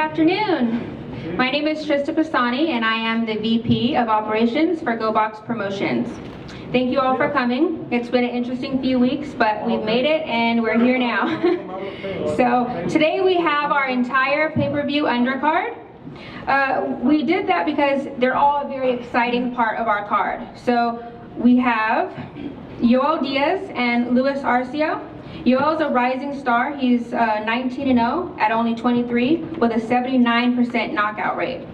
afternoon. My name is Trista Pisani and I am the VP of Operations for GoBox Promotions. Thank you all for coming. It's been an interesting few weeks, but we've made it and we're here now. So today we have our entire pay-per-view undercard. We did that because they're all a very exciting part of our card. So we have Yoel Diaz and Luis Arcio. Yoel's a rising star. He's 19-0 at only 23 with a 79% knockout rate.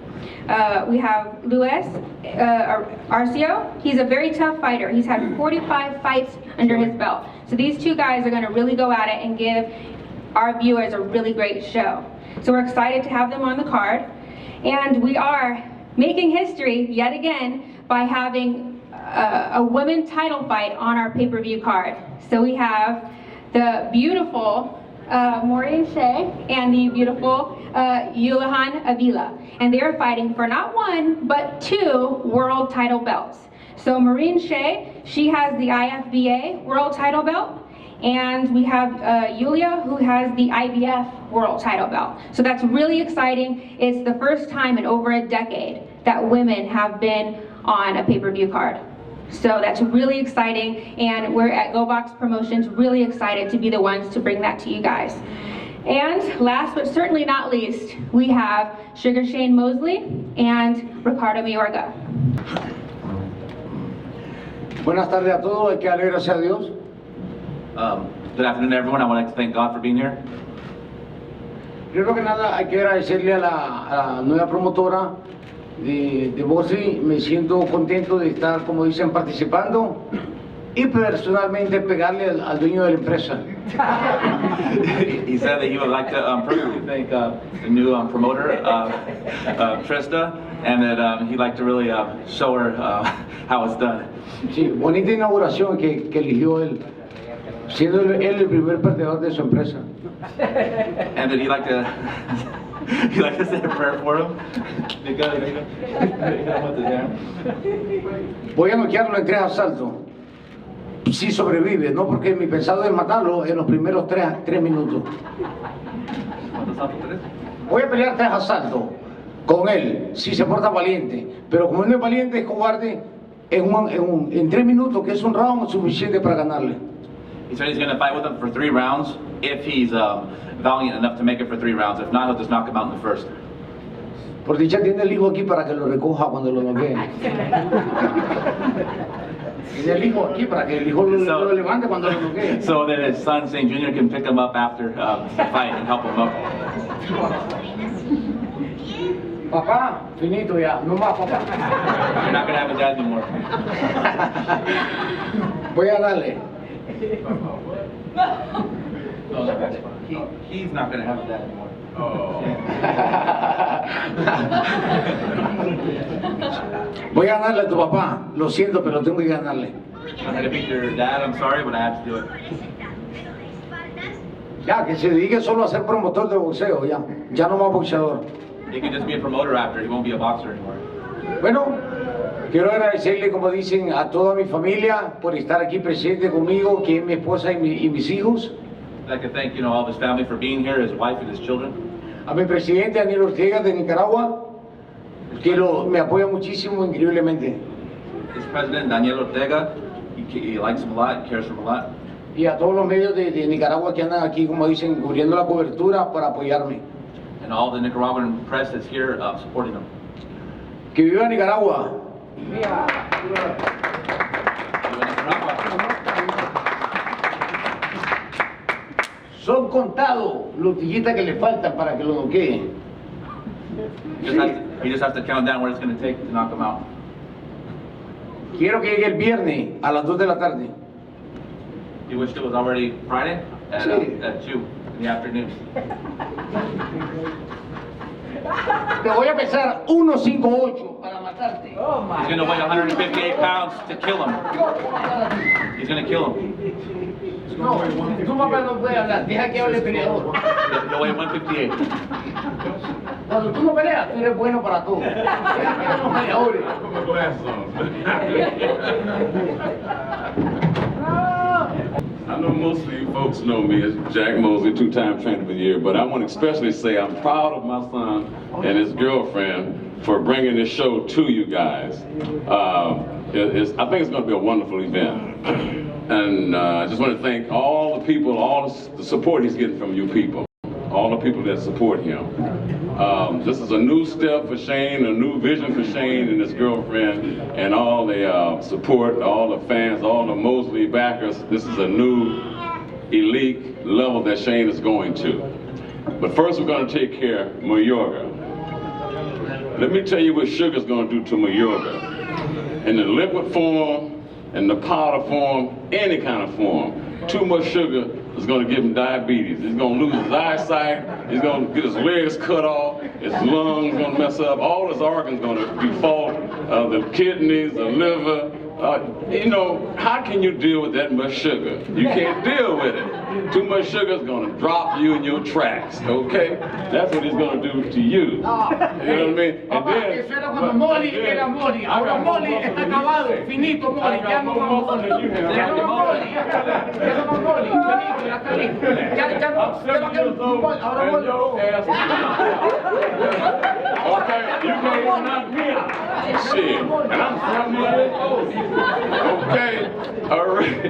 We have Luis Arcio. He's a very tough fighter. He's had 45 fights under his belt. So these two guys are going to really go at it and give our viewers a really great show. So we're excited to have them on the card. And we are making history yet again by having a women title fight on our pay-per-view card. So we have the beautiful Maureen Shea and the beautiful Yulihan Avila. And they are fighting for not one, but 2 world title belts. So Maureen Shea, she has the IFBA world title belt. And we have Yulia, who has the IBF world title belt. So that's really exciting. It's the first time in over a decade that women have been on a pay-per-view card. So that's really exciting, and we're at GoBox Promotions really excited to be the ones to bring that to you guys. And last but certainly not least, we have Sugar Shane Mosley and Ricardo Mayorga. Buenas tardes a todos, hay que darle gracias a Dios. Good afternoon, everyone. I would like to thank God for being here. Primero que nada, hay que agradecerle a la nueva promotora de Mosley. Me siento contento de estar, como dicen, participando y personalmente pegarle al dueño de la empresa. He said that he would like to personally thank the new promoter, Trista, and that he'd like to really show her how it's done. Sí, bonita inauguración que eligió él, siendo él el primer perdedor de su empresa. And that he'd like to say a prayer for him. Voy a noquearlo en 3 asaltos. Si sobrevive, no porque mi pensado es matarlo en los primeros 3 minutos. Voy a pelear 3 asaltos con él, si se porta valiente. Pero como no es valiente, es cobarde, en 3 minutos, que es un round suficiente para ganarle. He said he's going to fight with him for 3 rounds if he's valiant enough to make it for 3 rounds. If not, he'll just knock him out in the first. Por dicha tiene el hijo aquí para que lo recoja cuando lo noquee. Tiene el hijo aquí para que el hijo lo levante cuando lo noquee. So that his son, St. Junior, can pick him up after the fight and help him up. Papá, finito ya, no más papá. You're not going to have a dad anymore. Voy a darle. He's not going to have a dad anymore. Voy a ganarle a tu papá, lo siento, pero tengo que ganarle. I'm going to beat your dad, I'm sorry, but I have to do it. Ya, que se dedique solo a ser promotor de boxeo, ya no más boxeador. He can just be a promoter after, he won't be a boxer anymore. Bueno, quiero agradecerle, como dicen, a toda mi familia por estar aquí presente conmigo, que es mi esposa y mis hijos. I'd like to thank, all of his family for being here, his wife and his children. A mi presidente Daniel Ortega de Nicaragua, que me apoya muchísimo, increíblemente. His president, Daniel Ortega, he likes him a lot, he cares for him a lot. Y a todos los medios de Nicaragua que andan aquí, como dicen, cubriendo la cobertura para apoyarme. And all the Nicaraguan press that's here supporting him. Que viva Nicaragua. Viva Nicaragua. Son contados los tillitas que le faltan para que lo noquee. He just has to count down what it's going to take to knock him out. Quiero que llegue el viernes a las 2 de la tarde. You wished it was already Friday at 2 in the afternoon. Te voy a pesar 158 para matarte. He's going to weigh 158 pounds to kill him. He's going to kill him. No, tu papá no puede hablar, deja que hable el peleador. He'll weigh 158. Cuando tú no peleas, tú eres bueno para todo. Deja que los peleadores. I know know most of you folks know me as Jack Mosley, two-time trainer of the year, but I want to especially say I'm proud of my son and his girlfriend for bringing this show to you guys. I think it's going to be a wonderful event. And I just want to thank all the people, all the support he's getting from you people, all the people that support him. This is a new step for Shane, a new vision for Shane and his girlfriend, and all the support, all the fans, all the Mosley backers. This is a new elite level that Shane is going to. But first we're going to take care of Mayoga. Let me tell you what sugar's going to do to Mayoga. In the liquid form, in the powder form, any kind of form, too much sugar is going to give him diabetes. He's going to lose his eyesight. He's going to get his legs cut off. His lungs going to mess up. All his organs going to be fault. The kidneys, the liver. You know, how can you deal with that much sugar? You can't deal with it. Too much sugar is going to drop you in your tracks. Okay? That's what he's going to do to you. You know what I mean? Papá, eso era cuando Molly era Molly. Ahora Molly está acabado. Finito Molly. Ya no vamos. Ya no Molly. Ya no Molly. Finito, ya está listo. Ya no. Pero que ahora Molly. Okay, you can't knock me out. Shit, and I'm 7 years old. Okay, all right.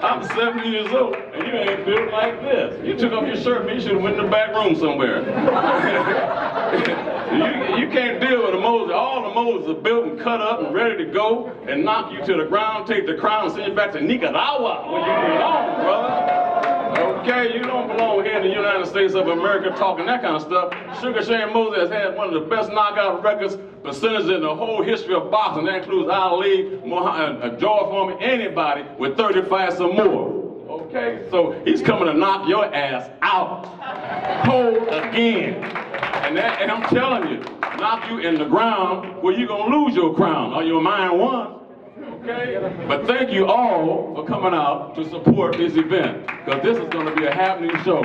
I'm 70 years old, and you ain't built like this. You took off your shirt, man. You should have went in the back room somewhere. you can't deal with a Moses. All the Moses are built and cut up and ready to go and knock you to the ground, take the crown, and send you back to Nicaragua where you belong, brother. Okay, you don't belong here in the United States of America talking that kind of stuff. Sugar Shane Mosley has had one of the best knockout records percentage in the whole history of boxing. That includes Ali, George Foreman, anybody with 30 fights or more. Okay, so he's coming to knock your ass out whole again. And I'm telling you, knock you in the ground where you're gonna lose your crown or your mind won. Okay? But thank you all for coming out to support this event, because this is going to be a happening show.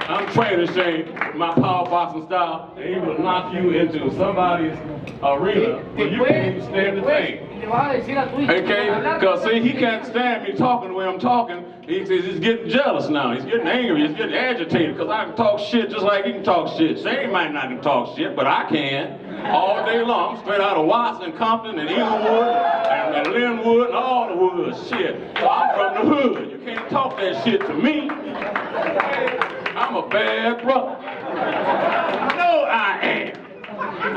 I'm training Shane my power boxing style, and he will knock you into somebody's arena where you can't even stand the thing. Okay? Because see, he can't stand me talking the way I'm talking. He's getting jealous now. He's getting angry. He's getting agitated because I can talk shit just like he can talk shit. Shane might not can talk shit, but I can. All day long. I'm straight out of Watts and Compton and Inglewood and Linwood and all the woods. Shit. So I'm from the hood. You can't talk that shit to me. I'm a bad brother. No, I am.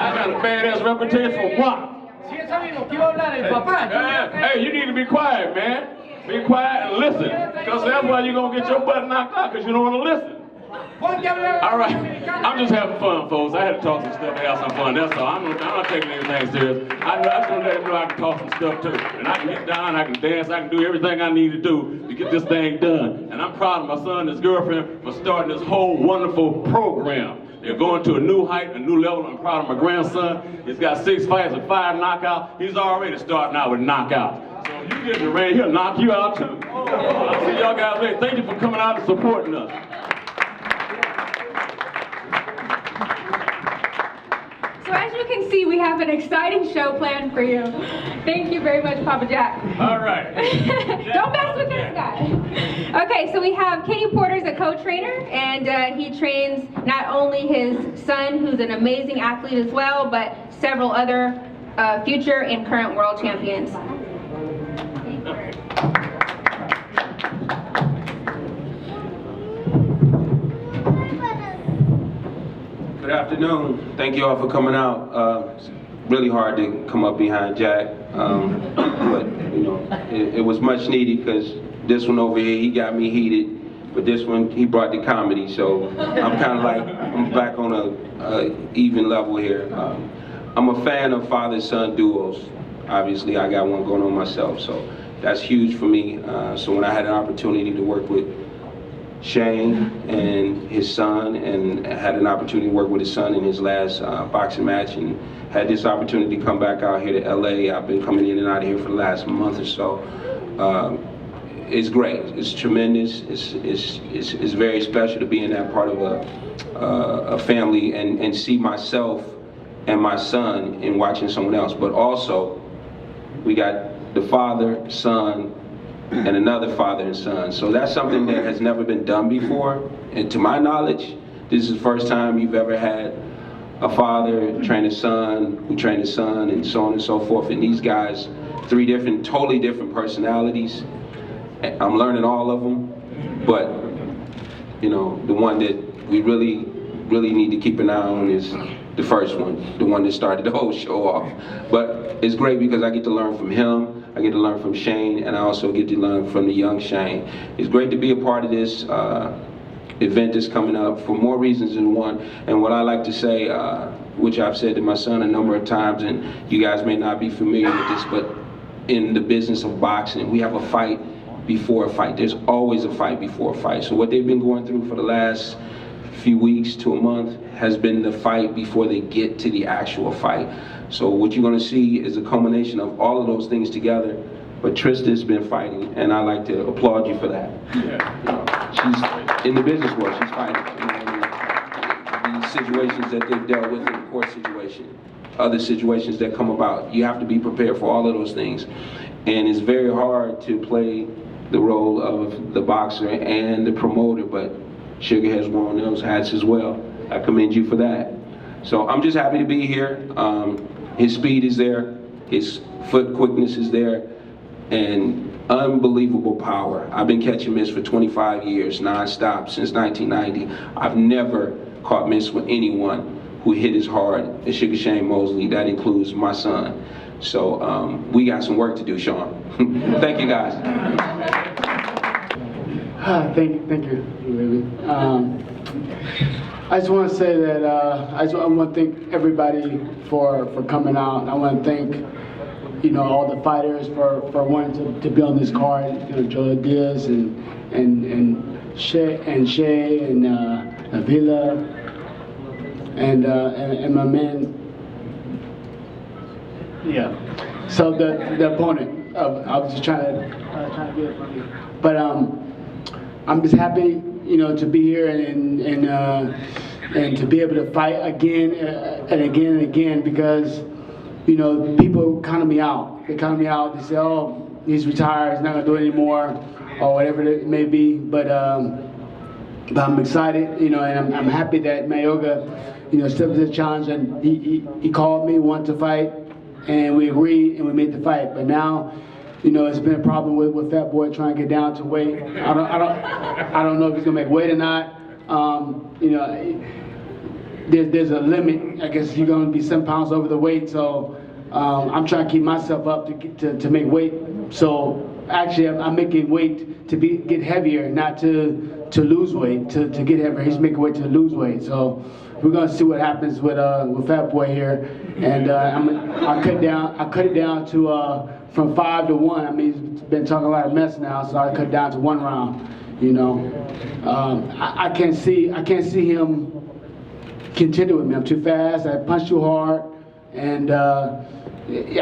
I got a badass reputation for what? Hey, you need to be quiet, man. Be quiet and listen. Because that's why you're going to get your butt knocked out, because you don't want to listen. All right, I'm just having fun, folks. I had to talk some stuff to have some fun. That's all. I'm not taking anything serious. I just want to let them know I can talk some stuff too, and I can get down, I can dance, I can do everything I need to do to get this thing done. And I'm proud of my son and his girlfriend for starting this whole wonderful program. They're going to a new height, a new level. I'm proud of my grandson. He's got 6 fights and 5 knockouts. He's already starting out with knockouts. So you get in the ring, he'll knock you out too. I'll see y'all guys later. Thank you for coming out and supporting us. So as you can see, we have an exciting show planned for you. Thank you very much, Papa Jack. All right. Don't mess with this guy. Okay, so we have Kenny Porter's a co-trainer, and he trains not only his son, who's an amazing athlete as well, but several other future and current world champions. Good afternoon. Thank you all for coming out. It's really hard to come up behind Jack, but you know, it was much needed, because this one over here, he got me heated, but this one, he brought the comedy, so I'm kind of like, I'm back on a even level here. I'm a fan of father-son duos. Obviously, I got one going on myself, so that's huge for me. So when I had an opportunity to work with Shane and his son, and had an opportunity to work with his son in his last boxing match, and had this opportunity to come back out here to LA. I've been coming in and out of here for the last month or so. It's great. It's tremendous. It's very special to be in that part of a family and see myself and my son in watching someone else, but also we got the father, son, and another father and son. So that's something that has never been done before. And to my knowledge, this is the first time you've ever had a father train a son, who trained his son, and so on and so forth. And these guys, three different, totally different personalities. I'm learning all of them, but you know, the one that we really need to keep an eye on is the first one, the one that started the whole show off. But it's great because I get to learn from him, I get to learn from Shane, and I also get to learn from the young Shane. It's great to be a part of this event that's coming up for more reasons than one. And what I like to say, which I've said to my son a number of times, and you guys may not be familiar with this, but in the business of boxing, we have a fight before a fight. There's always a fight before a fight. So what they've been going through for the last few weeks to a month has been the fight before they get to the actual fight. So what you're gonna see is a culmination of all of those things together. But Trista's been fighting, and I like to applaud you for that. Yeah. You know, she's in the business world, she's fighting. You know what I mean? These situations that they've dealt with in the court situation, other situations that come about, you have to be prepared for all of those things. And it's very hard to play the role of the boxer and the promoter, but Sugar has worn those hats as well. I commend you for that. So I'm just happy to be here. His speed is there, his foot quickness is there, and unbelievable power. I've been catching miss for 25 years, non-stop, since 1990. I've never caught miss with anyone who hit as hard as Sugar Shane Mosley. That includes my son. So we got some work to do, Sean. Thank you, guys. Thank you, baby. I just want to say that I want to thank everybody for coming out. I want to thank, you know, all the fighters for wanting to be on this card. You know, Joe Diaz and Shay and Avila and my man. Yeah. So the opponent. I was just trying to get it from you, but I'm just happy, you know, to be here and to be able to fight again and again and again, because, you know, people count me out. They count me out. They say, oh, he's retired. He's not gonna do it anymore, or whatever it may be. But I'm excited, you know, and I'm happy that Mayoga, you know, stepped to the challenge, and he called me, wanted to fight, and we agreed and we made the fight. But now, you know, it's been a problem with Fat Boy trying to get down to weight. I don't know if he's gonna make weight or not. You know, there's a limit. I guess you're gonna be 7 pounds over the weight. So I'm trying to keep myself up to make weight. So actually, I'm making weight to get heavier, not to lose weight. To get heavier, he's making weight to lose weight. So we're gonna see what happens with Fat Boy here. And I cut it down to from 5 to 1. I mean, he's been talking a lot of mess now, so I cut it down to 1 round. You know, I can't see him continue with me. I'm too fast. I punch too hard, and I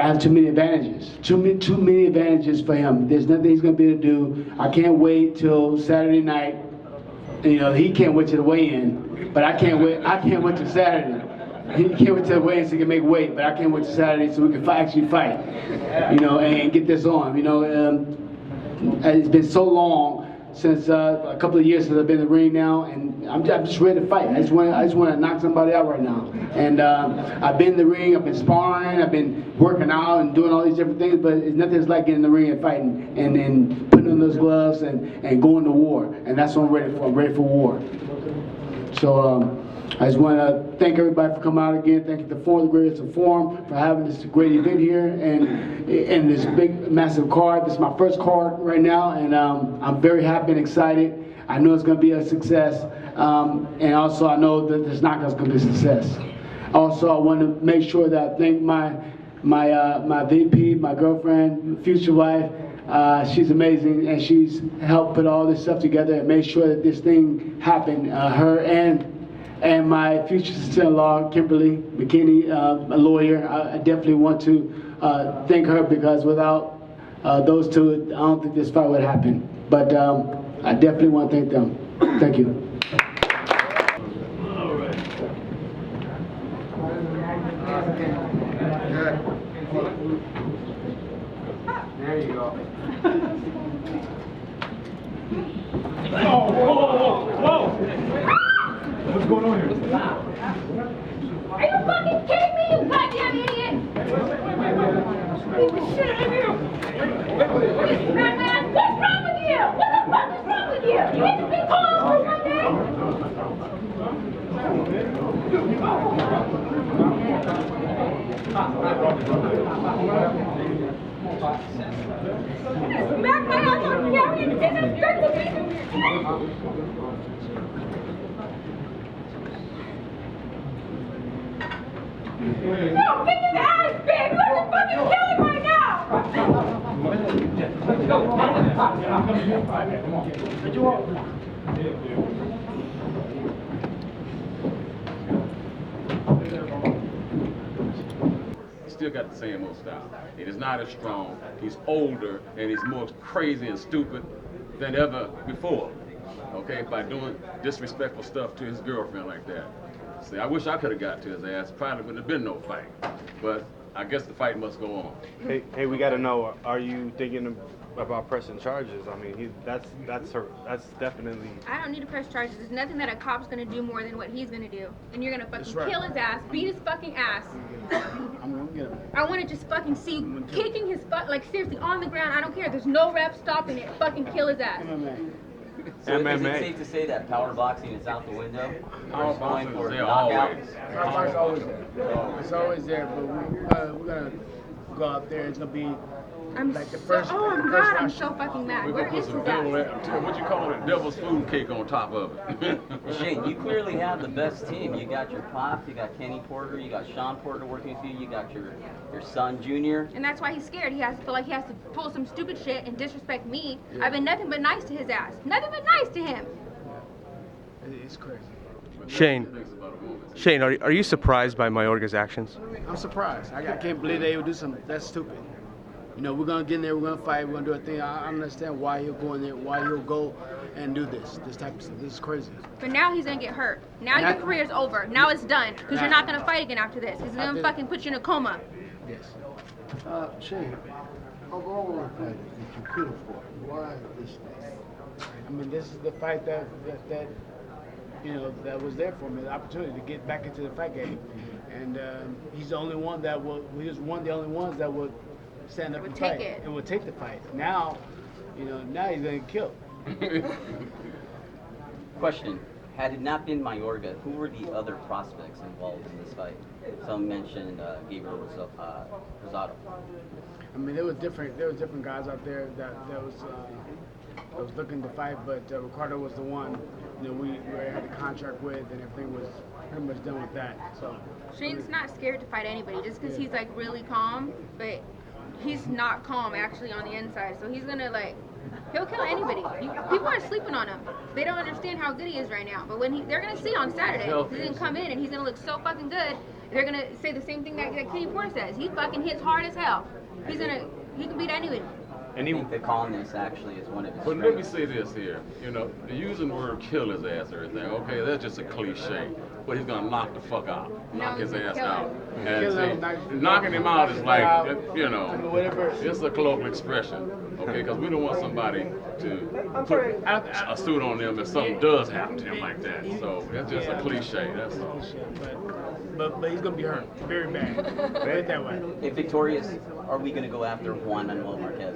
have too many advantages. Too many advantages for him. There's nothing he's gonna be able to do. I can't wait till Saturday night. You know, he can't wait to the weigh-in, but I can't wait. I can't wait till Saturday. He can't wait to the weigh-in so he can make weight, but I can't wait till Saturday so we can actually fight. You know, and get this on. You know, it's been so long since a couple of years since I've been in the ring now, and I'm just ready to fight. I just want to knock somebody out right now. And I've been in the ring, I've been sparring, I've been working out and doing all these different things, but it's nothing like getting in the ring and fighting and putting on those gloves and going to war. And that's what I'm ready for. I'm ready for war. So I just want to thank everybody for coming out again. Thank you to the Greatest Forum for having this great event here and this big, massive card. This is my first card right now, and I'm very happy and excited. I know it's going to be a success, and also I know that this knockout is going to be a success. Also, I want to make sure that I thank my VP, my girlfriend, future wife. She's amazing, and she's helped put all this stuff together and make sure that this thing happened. Her and my future sister-in-law, Kimberly McKinney, a lawyer. I definitely want to thank her, because without those two, I don't think this fight would happen. But I definitely want to thank them. Thank you. There you go. What's going on here? Are you fucking kidding me, you goddamn idiot? Beat the shit out of you! Man, what's wrong with you? What the fuck is wrong with you? You need to be calm for one day! Smack my ass on camera and disrespect me! No, kick his ass, babe! Let's fucking kill him right now! He's still got the same old style. It is not as strong. He's older and he's more crazy and stupid than ever before. Okay, by doing disrespectful stuff to his girlfriend like that. See, I wish I could have got to his ass. Probably wouldn't have been no fight. But I guess the fight must go on. Hey, we got to know. Are you thinking about pressing charges? I mean, that's definitely. I don't need to press charges. There's nothing that a cop's gonna do more than what he's gonna do. And you're gonna fucking kill his ass, beat his fucking ass. I'm gonna get him. I wanna just fucking see you kicking his butt, like seriously, on the ground. I don't care. There's no ref stopping it. Fucking kill his ass. MMA. So is it MMA. safe to say that power boxing is out the window? Power Or is going boxing for is there knockout? always. It's always there. It's always there, but we're gonna go out there. It's gonna be I'm like the so, first. oh the my first god, I'm round. so fucking mad. We're Where gonna is put his some ass? what you call it, devil's food cake on top of it. Shane, you clearly have the best team. You got your pop, you got Kenny Porter, you got Sean Porter working with you, you got your son Junior. And that's why he's scared. He has to feel like he has to pull some stupid shit and disrespect me. I've been nothing but nice to his ass. Nothing but nice to him. It's crazy. Shane, are you surprised by Mayorga's actions? I'm surprised. I can't believe they would do something that's stupid. You know, we're gonna get in there, we're gonna fight, we're gonna do a thing. I understand why he'll go in there, why he'll go and do this type of stuff. This is crazy. But now he's gonna get hurt. Now your career's over. Now it's done. Because you're not gonna fight again after this. He's gonna fucking put you in a coma. Yes. Shane, of all the fights that you could have fought, why this fight? I mean, this is the fight that you know, that was there for me, the opportunity to get back into the fight game. And he's the only one that he was one of the only ones that would stand up and fight. And would take the fight. Now, you know, now he's gonna get killed. Question, had it not been Mayorga, who were the other prospects involved in this fight? Some mentioned Gabriel Rosado. I mean, there was different guys out there that was looking to fight, but Ricardo was the one, you know, we had a contract with, and everything was pretty much done with that. So Shane's not scared to fight anybody just because he's like really calm, but he's not calm actually on the inside. So he's gonna he'll kill anybody. People are sleeping on him. They don't understand how good he is right now. But when they're gonna see on Saturday, he's gonna come in and he's gonna look so fucking good. They're gonna say the same thing that Kenny Porter says. He fucking hits hard as hell. He can beat anybody. I think the calmness actually is one of his But let me strengths. say this here, you know, using the word kill his ass or everything, okay, that's just a cliche. But he's gonna knock the fuck out, knock his ass out. And Kill him, see, knocking him out is like, you know, whatever. it's a colloquial expression, okay, because we don't want somebody to put a suit on them if something does happen to him like that. So that's just a cliche, that's all. But he's gonna be hurt very bad. Put it that way. If victorious, are we going to go after Juan Manuel Marquez?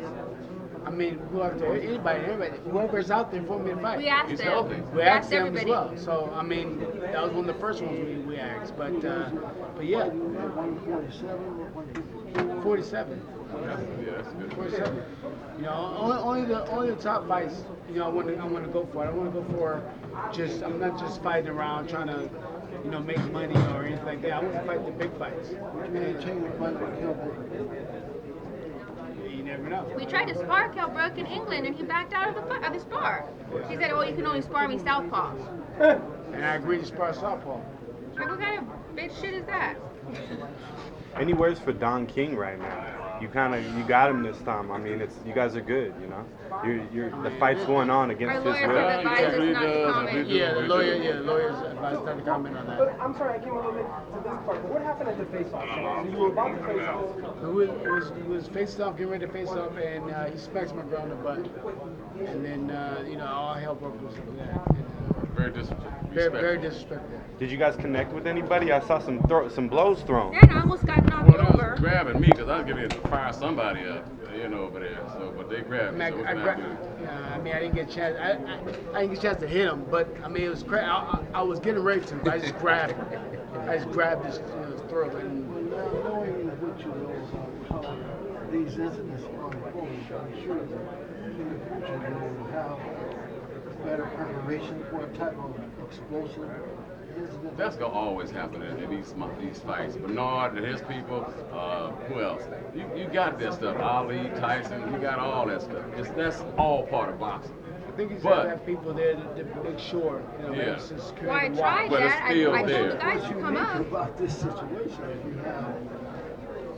I mean, go after anybody, everybody, whoever's out there for me to fight. We asked He's them. healthy. We asked them as everybody. well. So I mean, that was one of the first ones we asked. But yeah, 47. Yeah, that's good. 47. You know, only the top fights. You know, I want to go for. I don't want to go for just. I'm not just fighting around trying to, you know, make money or anything like that. I want to fight the big fights. You never know. We tried to spar Kell Brook in England and he backed out of the spar. He said, "Oh, you can only spar me southpaw." And I agreed to spar southpaw. Like, what kind of bitch shit is that? Any words for Don King right now? you got him this time. I mean, you guys are good, you know. The fight's going on Our against his lawyers will. have advised us not to comment. Yeah, the lawyers advised not to comment on that. But I'm sorry, I came a little late to this part. But what happened at the face-off? So you were about to face off. He was facing off, getting ready to face off, and he smacks my girl in the butt. And then, all hell broke loose over that. Very disrespectful. Very disrespectful. Did you guys connect with anybody? I saw some blows thrown. Yeah, and I almost got knocked Well, they over. was grabbing me because I was getting ready to fire somebody up, over there. So, but they grabbed me. So it was not good. I didn't get a chance. I didn't get a chance to hit him, but I mean, it was crazy. I was getting ready to, but I just grabbed him. I just grabbed his throat. And Knowing what you know how these incidents are unfolding, I'm sure that in the future you will have better preparation for a type of explosive incident. That's gonna always happen in these fights. Bernard and his people, who else? You got that stuff. Ali, Tyson, you got all that stuff. That's all part of boxing. I think he's got to have people there to make sure, Yeah. it's security. Well, I tried But it's that. still I told there. the guys What's to come unique up. about this situation is you have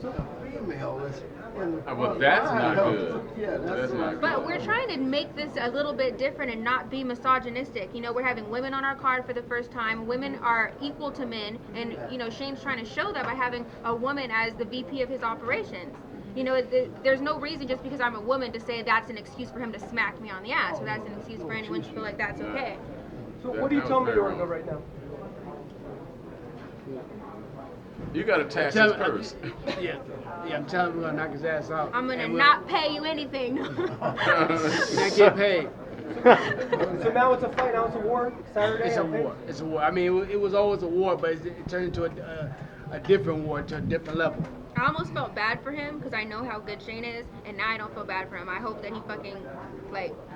a female that's in the Well, that's not good. Yeah, That's not good. But we're trying to make this a little bit different and not be misogynistic. You know, we're having women on our card for the first time. Women are equal to men, and Shane's trying to show that by having a woman as the VP of his operations. There's no reason just because I'm a woman to say that's an excuse for him to smack me on the ass, or that's an excuse for anyone to feel like that's okay. So what do you tell Mayorga right now? You got to tax his purse. Yeah, I'm telling him we're gonna knock his ass out. I'm gonna And we'll- not pay you anything. You're not get paid. So now it's a fight, now it's a war, Saturday? It's a okay? war. It's a war. I mean, it was always a war, but it turned into a different war, to a different level. I almost felt bad for him because I know how good Shane is, and now I don't feel bad for him. I hope that he fucking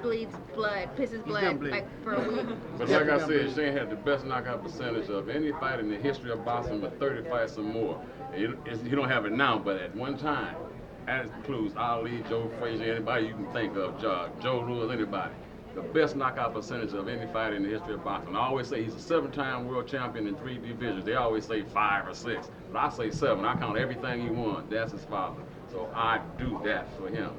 bleeds blood, pisses gonna blood bleed. for a week. But like I said, Shane had the best knockout percentage of any fight in the history of boxing with 30 fights or more. You don't have it now, but at one time, that includes Ali, Joe Frazier, anybody you can think of, Joe Louis, anybody. The best knockout percentage of any fighter in the history of boxing. I always say he's a 7-time world champion in 3 divisions. They always say 5 or 6, but I say 7. I count everything he won. That's his father. So I do that for him.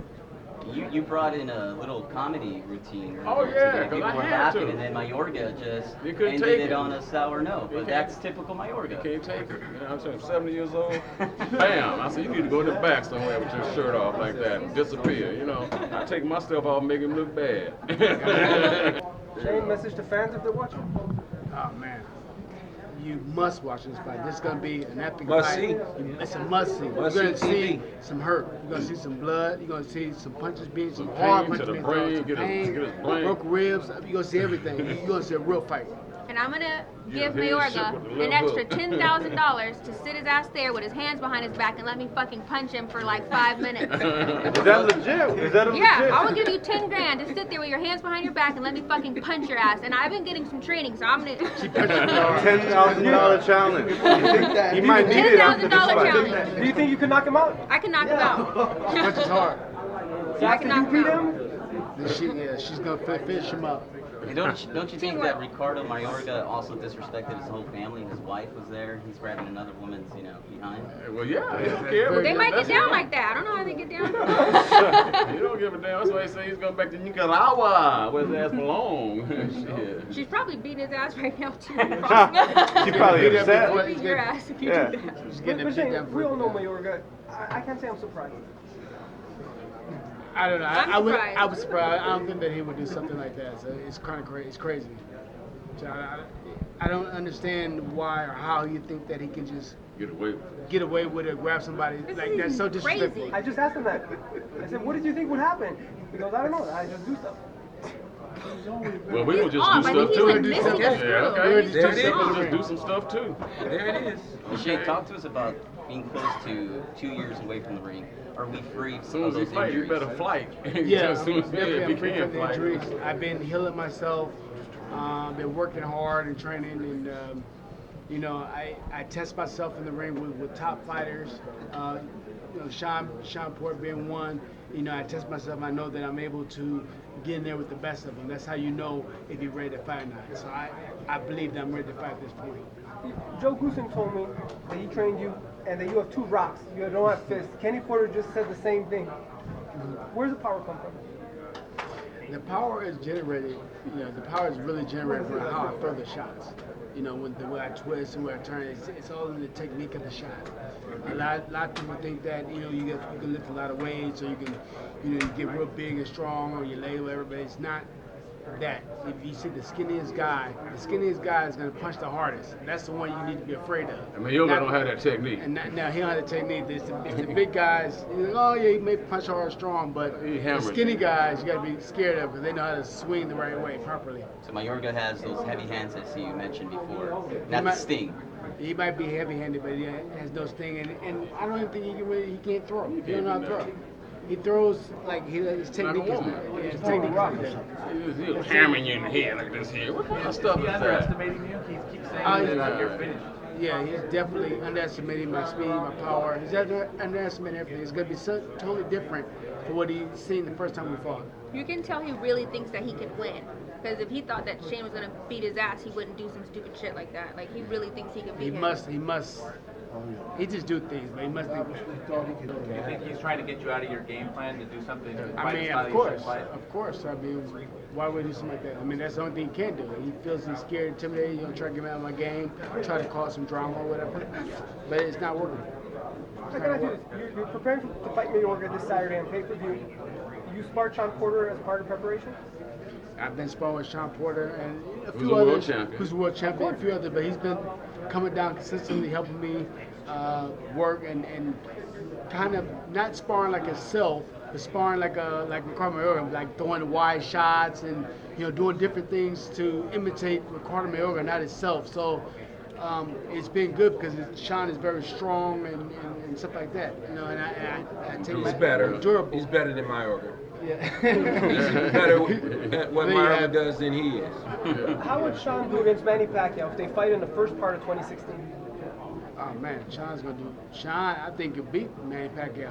You brought in a little comedy routine. Oh, earlier yeah, today. 'cause People I were had laughing, to. and then Mayorga just You couldn't ended take it it. on a sour note. But can't- that's typical Mayorga. Can't take it. I'm 70 years old. Bam! I said, you need to go to the back somewhere with your shirt off like that and disappear. I take my stuff off and make him look bad. Shane, message to fans if they're watching. Oh man, you must watch this fight. This is gonna be an epic Must fight. see. It's a must see. Must You're gonna see see TV. some hurt. You're gonna see some blood. You're gonna see some punches being, some Some hard pain to punches the being brain, thrown, some get his- pain, get his brain. broken ribs. You're gonna see everything. You're gonna see a real fight. And I'm gonna Yeah, give hit his shit Mayorga with the an little extra hook. $10,000 to sit his ass there with his hands behind his back and let me fucking punch him for like 5 minutes. Is that legit? Is that a legit? Yeah, I will give you 10 grand to sit there with your hands behind your back and let me fucking punch your ass. And I've been getting some training, so I'm gonna. $10,000 challenge. He might need it after this $10,000 fight. challenge. Do you think you can knock him out? I can knock him out. Punches hard. So I can knock him beat out. him? She's gonna finish him up. Hey, don't you think Teamwork. that Ricardo Mayorga also disrespected his whole family? His wife was there. He's grabbing another woman's, behind. Well, yeah, they don't care. but They might get that's down him. like that. I don't know how they get down. You don't give a damn. That's why they say he's going back to Nicaragua, where his ass belong. Shit. She's probably beating his ass right now too. She probably upset. She'll beat your ass if you Yeah. do that. She's getting But a Shane, big we all know Mayorga. I can't say I'm surprised. I don't know. I'm surprised. I was surprised. I don't think that he would do something like that. So it's kind of crazy. It's crazy. So I don't understand why or how you think that he can just Get away. with it, grab somebody This like is that's so crazy. disrespectful. I just asked him that. I said, what did you think would happen? He goes, I don't know. I just do stuff. Well, we gonna just off. do I stuff think too. he's, like, missing a screw. Yeah, okay. There it is. We'll just do some stuff too. There it is. Well, Shane, talk to us about being close to 2 years away from the ring. Are we free As soon of as he those fight, you injuries? better flight. Yeah, As soon as definitely he I'm free can from the flight. injuries. I've been healing myself. Been working hard and training, and I test myself in the ring with top fighters. Sean Port being one. I test myself. I know that I'm able to get in there with the best of them. That's how you know if you're ready to fight or not. So I believe that I'm ready to fight at this point. Joe Goosen told me that he trained you and then you have two rocks. You don't have fists. Kenny Porter just said the same thing. Where's the power come from? The power is generated, the power is really generated from how I throw the shots. When the way I twist and where I turn, it's all in the technique of the shot. A lot of people think that, you can lift a lot of weights, or you can, you get real big and strong, or you lay whatever, but it's not that. If you see the skinniest guy is going to punch the hardest. That's the one you need to be afraid of. I mean, Mayoga don't have that technique. And now he don't have the technique. It's the big guys. Oh yeah, he may punch hard or strong, but the skinny guys you got to be scared of because they know how to swing the right way properly. So Mayorga has those heavy hands that you mentioned before, not the sting. He might be heavy-handed, but he has no sting, and I don't even think he can't throw. He don't know how to throw. He throws like his technique is not. His technique is He's hammering you in the head like this here. What kind of stuff is that? Underestimating you? He keeps saying that you're finished. Yeah, he's definitely underestimating my speed, my power. He's underestimating everything. It's going to be so totally different from what he's seen the first time we fought. You can tell he really thinks that he can win. Because if he thought that Shane was going to beat his ass, he wouldn't do some stupid shit like that. Like, he really thinks he can beat him. He must. He just do things, but he must think. Do you think he's trying to get you out of your game plan to do something? I mean, of course. I mean, why would he do something like that? I mean, that's the only thing he can do. He feels he's scared, intimidated. Try to get me out of my game, try to cause some drama or whatever. But it's not working. I gotta do this. You're preparing to fight Mayorga this Saturday on pay-per-view. You sparred Sean Porter as part of preparation? I've been sparring with Sean Porter and a few others. Who's a world champion? A few others, but he's been coming down consistently, helping me work and kind of not sparring like himself, but sparring like Ricardo Mayorga, like throwing wide shots and doing different things to imitate Ricardo Mayorga, not himself. So it's been good because Sean is very strong and stuff like that. And I take He's better. Durable. He's better than Mayorga. Yeah. He's better at what Mayorga does than he is. How would Sean do against Manny Pacquiao if they fight in the first part of 2016? Oh man, Sean's gonna do. Sean, I think could beat Manny Pacquiao.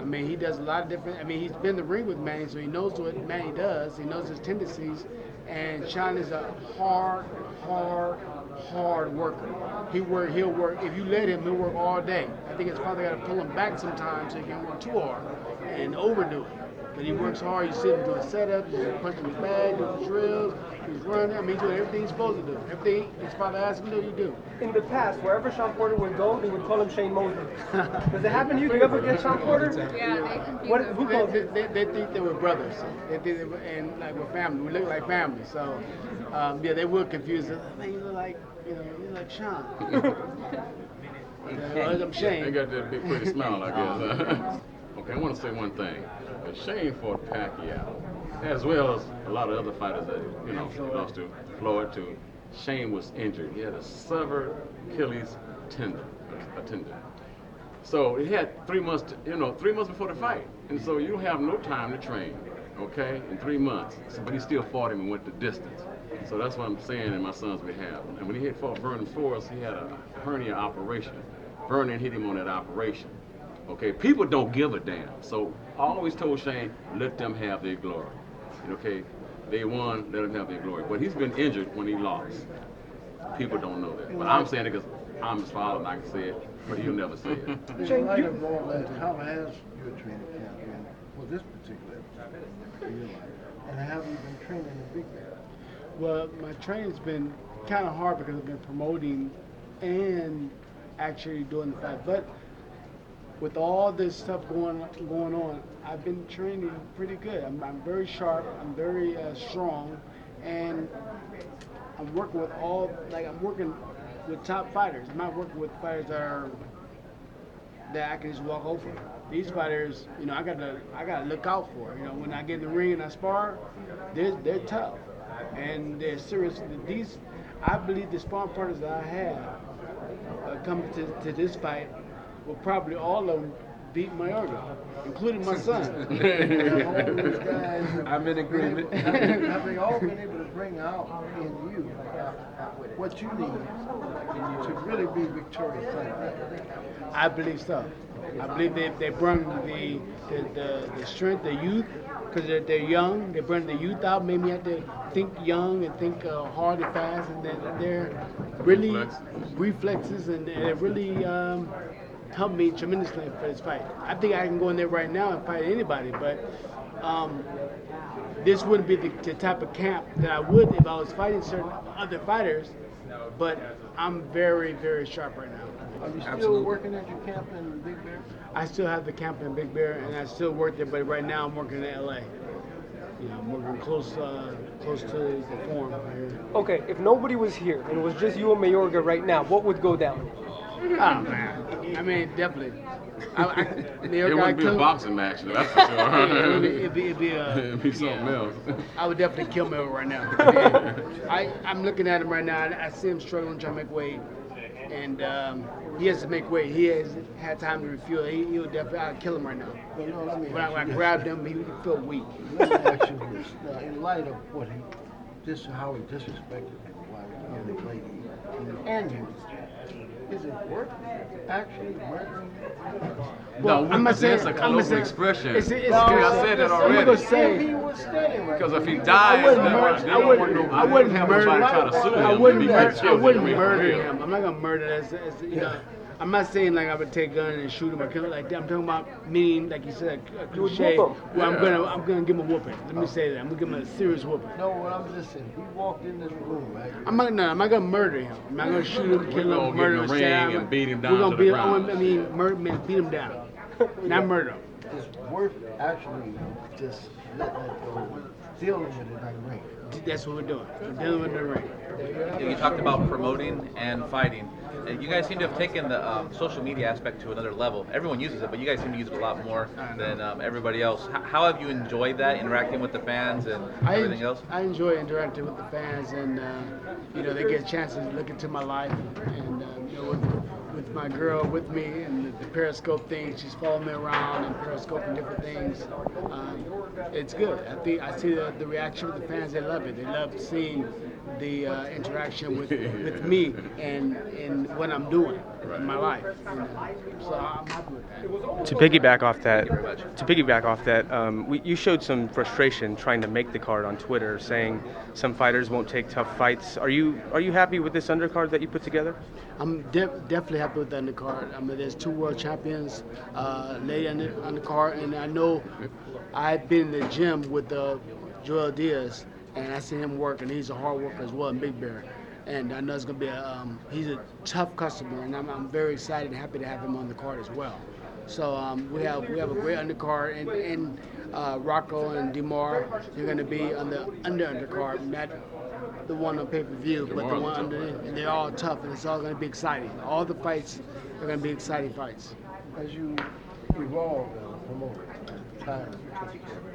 I mean, he does a lot of different. I mean, he's been in the ring with Manny, so he knows what Manny does. He knows his tendencies, and Sean is a hard worker. He'll work. If you let him, he'll work all day. I think his father got to pull him back sometimes so he can't work too hard and overdo it. But he works hard. You see him doing setups, he's punching his bag, doing drills, he's running. I mean, he's doing everything he's supposed to do. Everything his father asks him to do, he do. In the past, wherever Sean Porter would go, they would call him Shane Mosley. Does it happen to you? Do you ever get Sean Porter? Yeah, they Who calls him? They think they were brothers. They think and like we're family. We look like family. So yeah, they would confuse us. Man, you look like you like Sean. I'm Shane. They got that big pretty smile, I guess. Okay, I want to say one thing. Shane fought Pacquiao, as well as a lot of other fighters that lost to Floyd too. Shane was injured. He had a severed Achilles tendon. So he had 3 months. 3 months before the fight, and so you don't have no time to train. Okay, in 3 months. So, but he still fought him and went the distance. So that's what I'm saying in my son's behalf. And when he had fought Vernon Forrest, he had a hernia operation. Vernon hit him on that operation. Okay, people don't give a damn. So I always told Shane, let them have their glory. Okay, they won, let them have their glory. But he's been injured when he lost. People don't know that. But I'm saying it because I'm his father and I can say it, but he'll never say it. In light of all that, how has your training camp been for this particular episode? And have you been training in big man? Well, my training's been kind of hard because I've been promoting and actually doing the fight. But with all this stuff going on, I've been training pretty good. I'm very sharp. I'm very strong, and I'm working with I'm working with top fighters. I'm not working with fighters that I can just walk over. These fighters, I gotta look out for. When I get in the ring and I spar, they're tough and they're serious. I believe the sparring partners that I have coming to this fight will probably all of them beat Mayoga, including my son. I'm in agreement. Have they all been able to bring out in you what you need to really be victorious? I believe so. I believe they bring the strength, the youth, because they're young. They bring the youth out, made me have to think young and think hard and fast, and they're really reflexes, and they're really helped me tremendously for this fight. I think I can go in there right now and fight anybody, but this wouldn't be the type of camp that I would if I was fighting certain other fighters. But I'm very, very sharp right now. Are you still working at your camp in Big Bear? I still have the camp in Big Bear, and I still work there, but right now I'm working in LA. I'm working close to the forum here. Okay, if nobody was here and it was just you and Mayorga right now, what would go down? Oh man, I mean definitely. It wouldn't be a boxing match, that's for sure. it'd be something else. I would definitely kill Mel right now. I'm looking at him right now. I see him struggling trying to make weight, and he has to make weight. He has had time to refuel. He'll definitely. I'll kill him right now. Well, no, let me When ask I you grabbed him, he would feel weak. Let me ask you this. Now, in light of how he disrespected his wife and his lady, and you, is it worth actually murdering? No, I'm not saying that's a colloquial saying- expression. It's, I said that I'm already. gonna say, If he was standing right Because if he there, dies, I I wouldn't have murder. nobody trying to sue him. I wouldn't He murder. gets I killed wouldn't in the murder real. him. I'm not gonna murder as I'm not saying like I would take a gun and shoot him or kill him like that. I'm talking about meaning, like you said, a cliche. whoop Where I'm gonna give him a whooping. Let me say that. I'm gonna give him a serious whooping. no, what I'm just saying, he walked in this room, right? I'm not gonna murder him. I'm not gonna shoot him, kill gonna him, get murder in him, the stab ring him. and beat him down We're gonna to the beat. ground. Beat him down, not murder him. It's worth actually just letting it go, dealing with it in the ring. That's what we're doing. We're dealing with the ring. You talked about promoting and fighting. You guys seem to have taken the social media aspect to another level. Everyone uses it, but you guys seem to use it a lot more than everybody else. How have you enjoyed that, interacting with the fans and everything else? I enjoy interacting with the fans, and they get a chance to look into my life, and with my girl with me, and the Periscope thing, she's following me around and Periscoping different things. It's good. I see the reaction of the fans. They love it. They love seeing the interaction with me and what I'm doing in my life. So I'm happy with that. To piggyback off that, you showed some frustration trying to make the card on Twitter, saying some fighters won't take tough fights. Are you happy with this undercard that you put together? I'm definitely happy with the undercard. I mean, there's 2 world champions lady undercard, and I know I've been in the gym with Joel Diaz, and I see him work, and he's a hard worker as well in Big Bear. And I know it's gonna be he's a tough customer, and I'm very excited and happy to have him on the card as well. So we have a great undercard, and Rocco and Demar, they're gonna be on the undercard, not the one on pay-per-view, but the one under, and they're all tough, and it's all gonna be exciting. All the fights are gonna be exciting fights. As you evolve as a promoter, time takes care of it.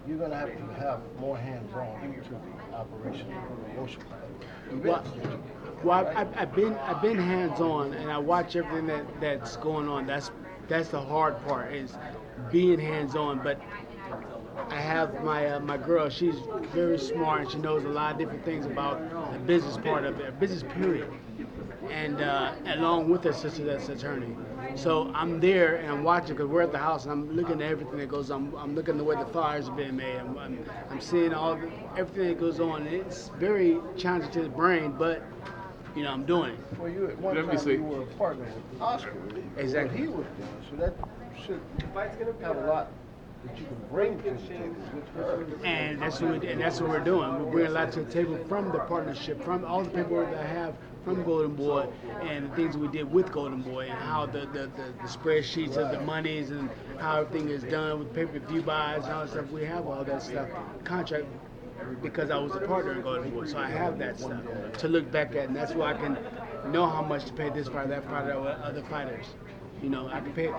You're going to have more hands-on into the operation of the promotion. Well, I've been hands-on, and I watch everything that's going on. That's the hard part, is being hands-on. But I have my girl. She's very smart, and she knows a lot of different things about the business part of it, business period. And along with her sister that's attorney. So I'm there and I'm watching, because we're at the house, and I'm looking at everything that goes on. I'm looking at the way the fires are being made. I'm seeing everything that goes on. It's very challenging to the brain, but I'm doing it. Well, you at one time you were a partner with Oscar. Exactly. What he was doing, so that should have a lot that you can bring to the table with her. And that's what we're doing. We're bringing a lot to the table from the partnership, from all the paperwork that I have from Golden Boy, and the things we did with Golden Boy, and how the spreadsheets of the monies and how everything is done with pay-per-view buys and all that stuff. We have all that stuff, contract, because I was a partner in Golden Boy, so I have that stuff to look back at, and that's why I can know how much to pay this fighter, that fighter, or other fighters. I can pay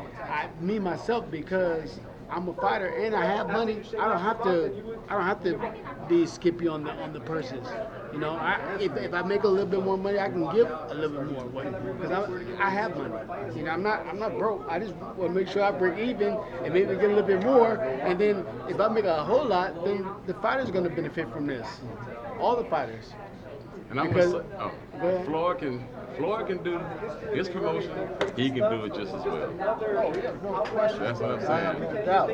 me myself, because I'm a fighter and I have money. I don't have to be skippy on the purses. If I make a little bit more money, I can give a little bit more money, because I have money. I'm not broke. I just want to make sure I break even and maybe get a little bit more. And then if I make a whole lot, then the fighter's going to benefit from this. All the fighters. And I'm Because- gonna say, Floyd can do his promotion. He can do it just as well. That's what I'm saying. No doubt.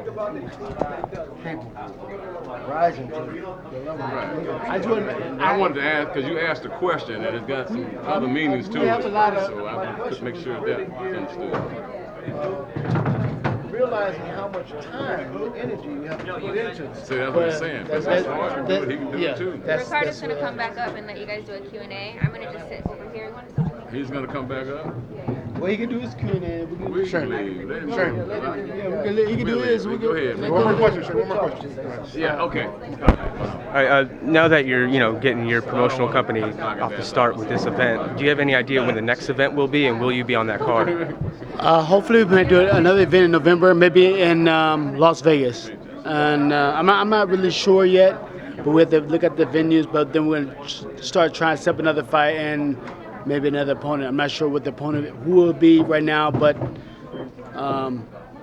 People rising to the level. Right. I wanted to ask, because you asked a question and it's got some other meanings to We it. have a lot of- So I wanted to make sure that's understood. Realizing how much time and energy you have to put into it. See, that's what I'm saying. That's Floyd can do it, he can do it too. Ricardo's gonna come back up and let you guys do a Q&A. I'm gonna just sit over here. He's gonna come back up? Well, he can do his Q&A. We can leave. Let him Sure. do it. He can do his. Go ahead. One more question, sir. One more question. Yeah, okay. All right, now that you're, getting your promotional company off the start with this event, do you have any idea when the next event will be, and will you be on that card? Hopefully, we may do another event in November, maybe in Las Vegas. And I'm not really sure yet, but we have to look at the venues. But then we're going to start trying to set up another fight and maybe another opponent. I'm not sure what the opponent who will be right now, but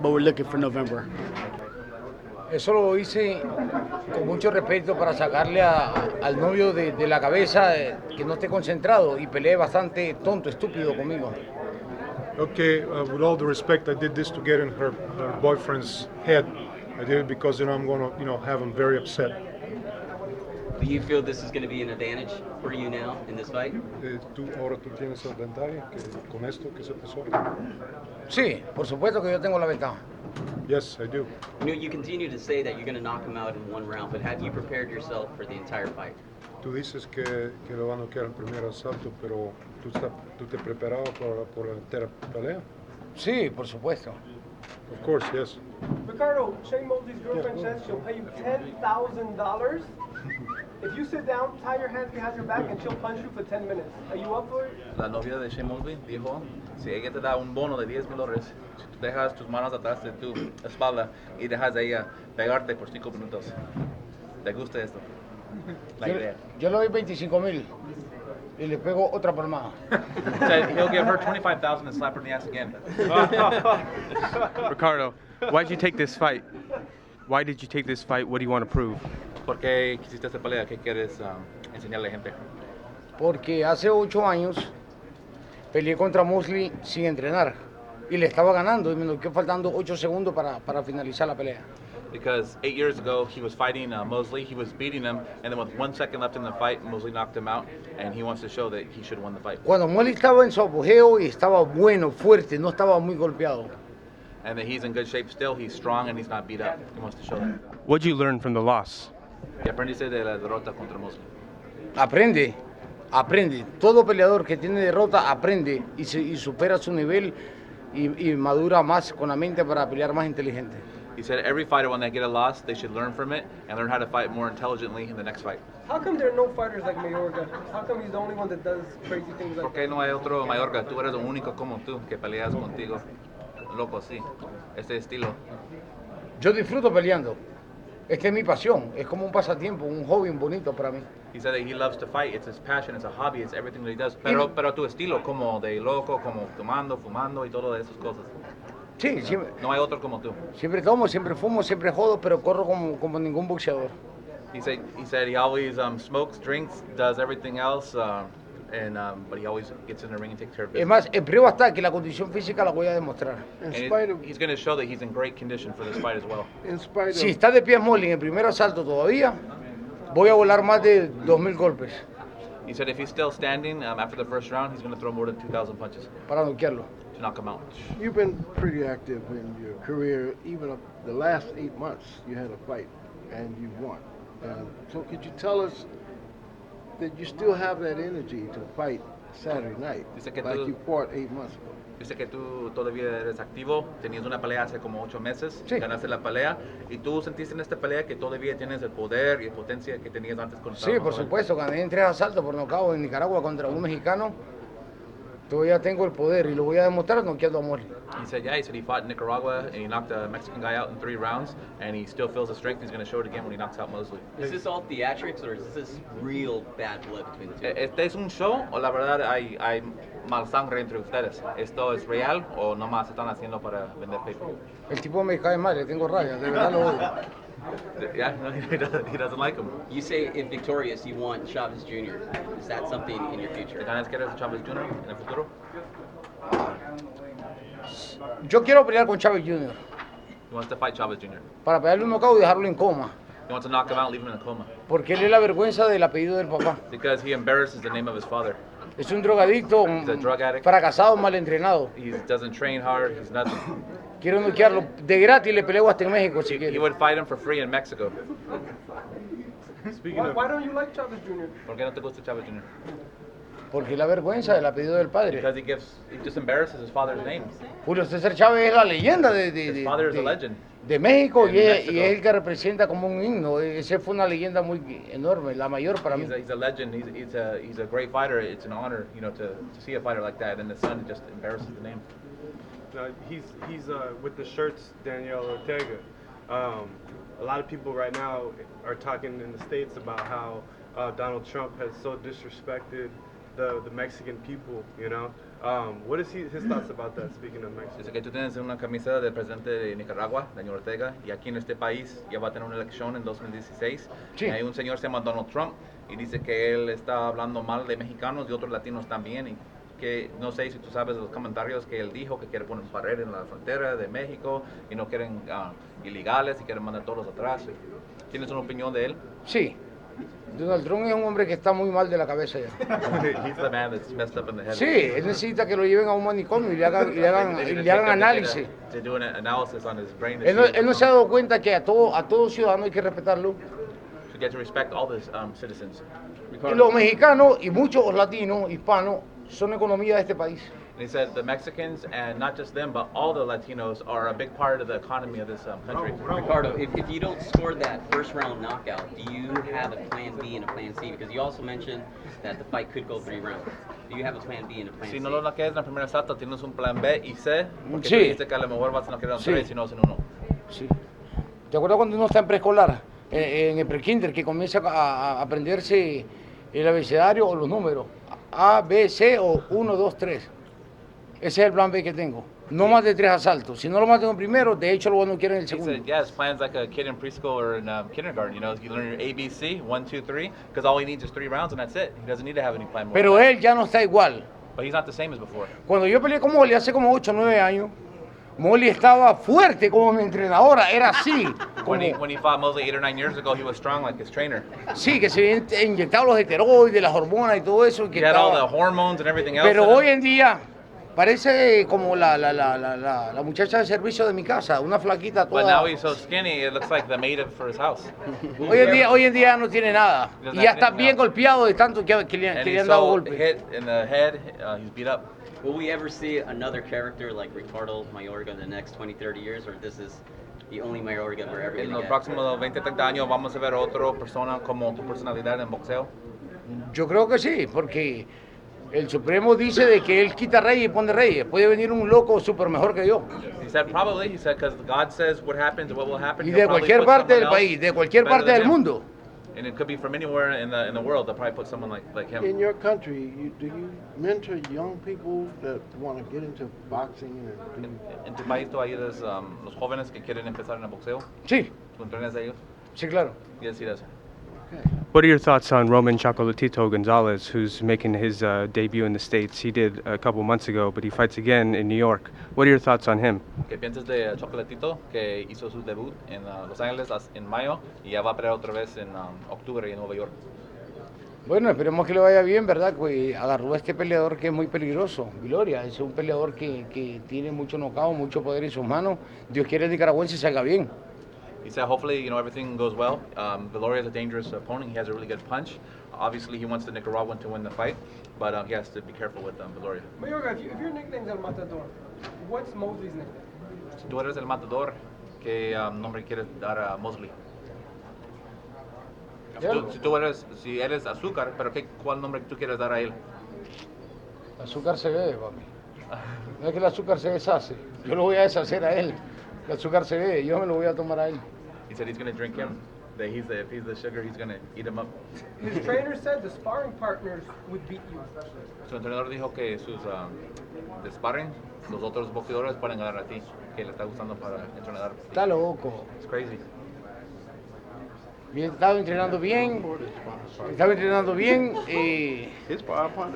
we're looking for November. Eso lo hice con mucho respeto para sacarle al novio de la cabeza, que no esté concentrado y pelee bastante tonto, estúpido conmigo. Okay, with all the respect, I did this to get in her boyfriend's head. I did it because I'm going to have him very upset. Do you feel this is going to be an advantage for you now in this fight? Ahora tú tienes el ventaja con esto que se pasó. Sí, por supuesto que yo tengo la ventaja. Yes, I do. You continue to say that you're going to knock him out in one round, but have you prepared yourself for the entire fight? Tú dices que lo van a noquear en el primer asalto, pero tú te preparabas por la entera pelea? Sí, por supuesto. Of course, yes. Ricardo, Shane Mosley's girlfriend says she'll pay you $10,000 if you sit down, tie your hands behind your back, and she'll punch you for 10 minutes. Are you up for it? La novia de Shane Mosley dijo, si ella te da un bono de $10,000, si tú dejas tus manos atrás de tu espalda y dejas a ella pegarte por 5 minutos. ¿Te gusta esto? La idea. Yo le doy 25,000 y le pego otra palmada. Said he'll give her 25,000 and slap her in the ass again. Ricardo, why did you take this fight? Why did you take this fight? What do you want to prove? ¿Por qué quisiste esta pelea? ¿Qué quieres enseñarle a la gente? Porque hace 8 años peleé contra Mosley sin entrenar y le estaba ganando y me quedó faltando 8 segundos para finalizar la pelea. Because 8 years ago he was fighting Mosley, he was beating him, and then with 1 second left in the fight, Mosley knocked him out, and he wants to show that he should have won the fight. Cuando Mosley estaba en su apogeo y estaba bueno, fuerte, no estaba muy golpeado. And that he's in good shape still, he's strong and he's not beat up. He wants to show that. What did you learn from the loss? ¿Qué aprendiste de la derrota contra Mosley? Aprende. Todo peleador que tiene derrota aprende y supera su nivel y madura más con la mente para pelear más inteligente. He said every fighter, when they get a loss, they should learn from it and learn how to fight more intelligently in the next fight. How come there are no fighters like Mayorga? How come he's the only one that does crazy things like ¿Por qué no hay otro Mayorga? Tú eres el único como tú que peleas contigo. Loco así, este estilo. Yo disfruto peleando. Esta es mi pasión. Es como un pasatiempo, un hobby bonito para mí. He said that he loves to fight. It's his passion, it's a hobby, it's everything that he does. Pero tu estilo, como de loco, como tomando, fumando y todas esas cosas. Sí, siempre. No hay otro como tú. Siempre tomo, siempre fumo, siempre jodo, pero corro como ningún boxeador. He said he always smokes, drinks, does everything else, but he always gets in the ring and takes care of Es business. más, el prueba está que la condición física la voy a demostrar. And he's going to show that he's in great condition for this fight as well. Si está de pie Mosley en el primer asalto todavía, voy a volar más de 2,000 golpes He said if he's still standing after the first round, he's going to throw more than 2,000 punches para noquearlo. to knock him out. You've been pretty active in your career. Even the last 8 months, you had a fight and you won. So could you tell us that you still have that energy to fight Saturday night, Dice que like tú- you fought 8 months ago? Dice que tú todavía eres activo, tenías una pelea hace como 8 meses, Sí. ganaste la pelea, y tú sentiste en esta pelea que todavía tienes el poder y potencia que tenías antes con Sí, por supuesto, gané en 3 asaltos por nocaut en Nicaragua contra un mexicano. Todavía tengo el poder y lo voy a demostrar noqueando a Mosley. He said he fought in Nicaragua and he knocked a Mexican guy out in 3 rounds, and he still feels the strength. He's going to show it again when he knocks out Mosley. Is this all theatrics, or is this real bad blood between the two? ¿Este es un show o la verdad hay mal sangre entre ustedes? ¿Esto es real o nomás están haciendo para vender paper? El tipo me cae mal, le tengo rabia, de verdad lo odio. Yeah, no, he doesn't like him. You say if victorious, you want Chavez Jr. Is that something in your future? ¿Te ganas quieres a Chavez Jr. en el futuro? Yo quiero pelear con Chávez Jr. He wants to fight Chavez Jr. para pegarle un knockout y dejarlo en coma. He wants to knock him out, leave him in a coma. Porque él es la vergüenza del apellido del papá. Because he embarrasses the name of his father. Es un drogadicto, He's a drug addict. fracasado, mal entrenado. He doesn't train hard. He's nothing. Quiero noquearlo de gratis, le peleo hasta en México si He quiere. would fight him for free in Mexico. Speaking of, Why don't you like Chavez Jr.? ¿Por qué no te gusta Chavez Jr.? Porque es la vergüenza del apellido del padre. Because he just embarrasses his father's name. Julio César Chávez es la leyenda His father is a legend. de México In y es Mexico. el que representa como un himno. Ese fue una leyenda muy enorme, la mayor para mí. He's a legend. He's a great fighter. It's an honor, to see a fighter like that. And the son just embarrasses the name. he's with the shirts, Daniel Ortega. A lot of people right now are talking in the States about how Donald Trump has so disrespected the Mexican people, What is his thoughts about that, speaking of Mexico? Dice que tú tienes una camisa del presidente de Nicaragua, Daniel Ortega, y aquí en este país ya va a tener una elección en 2016. Sí. Y hay un señor que se llama Donald Trump y dice que él está hablando mal de mexicanos y otros latinos también. Y que no sé si tú sabes los comentarios que él dijo, que quiere poner un pared en la frontera de México y no quieren ilegales y quieren mandar todos atrás. ¿Tienes una opinión de él? Sí. Donald Trump es un hombre que está muy mal de la cabeza ya. He's the man that's messed up in the head. Sí, él necesita que lo lleven a un manicomio y le hagan análisis. To do an analysis on his brain. Él no se ha dado cuenta que a todo ciudadano hay que respetarlo. To get to respect all the citizens. Y los mexicanos y muchos latinos, hispanos, son economía de este país. And he said the Mexicans, and not just them, but all the Latinos are a big part of the economy of this country. Ricardo, if you don't score that first round knockout, do you have a plan B and a plan C? Because you also mentioned that the fight could go 3 rounds. Do you have a plan B and a plan Si C? no lo noqueas en la primera asalto, tienes un plan B y C, porque Sí. tú dijiste que a lo mejor vas a noquear en Sí. 3 y no en 1. Sí. ¿Te acuerdas cuando uno está en preescolar, en el prekinder, que comienza a aprenderse el abecedario o los números? A, B, C o 1, 2, 3. Ese es el plan B que tengo. No más de 3 asaltos. Si no lo mato en primero, de hecho lo van a noquear en el He segundo. said, yeah, his plan's like a kid in preschool or in kindergarten, you learn your ABC, 1, 2, 3, because all he needs is 3 rounds and that's it. He doesn't need to have any plan more. Pero él ya no está igual. But he's not the same as before. Cuando yo peleé con Molly hace como 8 o 9 años, Molly estaba fuerte como mi entrenadora, era así. When Como, he fought Mosley 8 or 9 years ago, he was strong like his trainer. sí, que se había inyectado los esteroides, las hormonas y todo eso. Que He had all the estaba, hormones and everything else. pero in him. hoy en día parece como la muchacha de servicio de mi casa, una flaquita But toda. now he's so skinny, it looks like the maid for his house. Hoy en día no tiene nada. He doesn't Y ya have está anything bien now. golpeado de tanto que le And han he's dado so golpes. hit in the head, he's beat up. Will we ever see another character like Ricardo Mayorga in the next 20, 30 years, or this is the only Mayorga we're ever En going to los get? próximos 20, 30 años vamos a ver otra persona como tu personalidad en boxeo. Yo creo que sí, porque el Supremo dice de que él quita reyes y pone reyes. Puede venir un loco súper mejor que yo. He said probably, because God says what happens, what will happen. Y He'll de probably cualquier put parte del someone país, else de cualquier better parte than del him. mundo. And it could be from anywhere in the world. They'll probably put someone like him. In your country, do you mentor young people that want to get into boxing? En tu país tú ayudas los jóvenes que quieren empezar en el boxeo. Sí, ¿Tú entrenas a ellos? sí, claro. Yes, he does. What are your thoughts on Roman Chocolatito Gonzalez, who's making his debut in the States? He did a couple months ago, but he fights again in New York. What are your thoughts on him? ¿Qué piensas de Chocolatito, que hizo su debut en Los Ángeles en mayo y ya va a pelear otra vez en octubre en Nueva York? Bueno, esperemos que le vaya bien, ¿verdad? Que agarró a este peleador que es muy peligroso, Gloria. Es un peleador que tiene mucho knockout, mucho poder en sus manos. Dios quiere el nicaragüense salga bien. He said hopefully, everything goes well. Viloria is a dangerous opponent. He has a really good punch. Obviously, he wants the Nicaraguan to win the fight, but he has to be careful with Viloria. Mayorga, if your nickname's El Matador, what's Mosley's nickname? Si tú eres el matador, ¿qué nombre quieres dar a Mosley? Si eres azúcar, pero ¿cuál nombre tú quieres dar a él? El azúcar se bebe, papi. No es que el azúcar se deshace. Yo lo voy a deshacer a él. El azúcar se bebe, yo me lo voy a tomar a él. He said he's going to drink him. That if he's the sugar, he's going to eat him up. His trainer said the sparring partners would beat you. Su entrenador dijo que sus de sparring, los otros boxeadores pueden ganar a ti, que le está gustando para entrenar. Está loco. It's crazy. He estaba entrenando bien.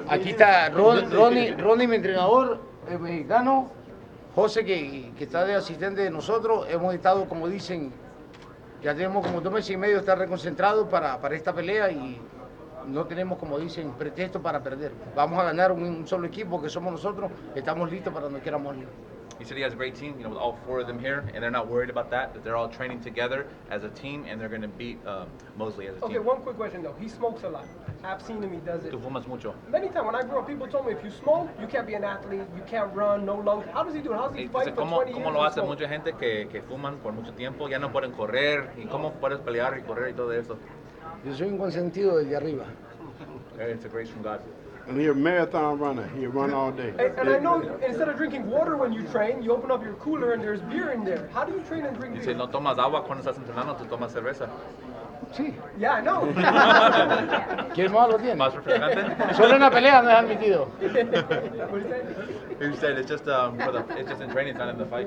Aquí está Ronnie, mi entrenador, el mexicano. José, que está de asistente de nosotros. Hemos estado, como dicen, ya tenemos como 2 meses y medio de estar reconcentrados para esta pelea y no tenemos, como dicen, pretexto para perder. Vamos a ganar un solo equipo que somos nosotros. Estamos listos para donde queramos ir. He said he has a great team, with all 4 of them here, and they're not worried about that they're all training together as a team, and they're going to beat Mosley as a Okay, team. one quick question though. He smokes a lot. I've seen him, he does it. Tú fumas mucho. Many times when I grew up, people told me if you smoke, you can't be an athlete, you can't run, no lungs. How does he do it? How does he fight Entonces, for 20 years? ¿cómo lo and hace smoke? mucha gente que fuman por mucho tiempo? Ya no pueden correr. ¿Y cómo puedes pelear y correr y todo eso? Yo soy un consentido desde arriba. It's a grace from God. And you're a marathon runner. You run all day. And I know instead of drinking water when you train, you open up your cooler and there's beer in there. How do you train and drink Dice, beer? no tomas agua cuando estás entrenando, tú tomas cerveza. Sí. Yeah, I know. ¿Quién más lo tiene? ¿Más refrescante? Solo en la pelea no es admitido. What is that? He said it's just it's just in training, it's not in the fight.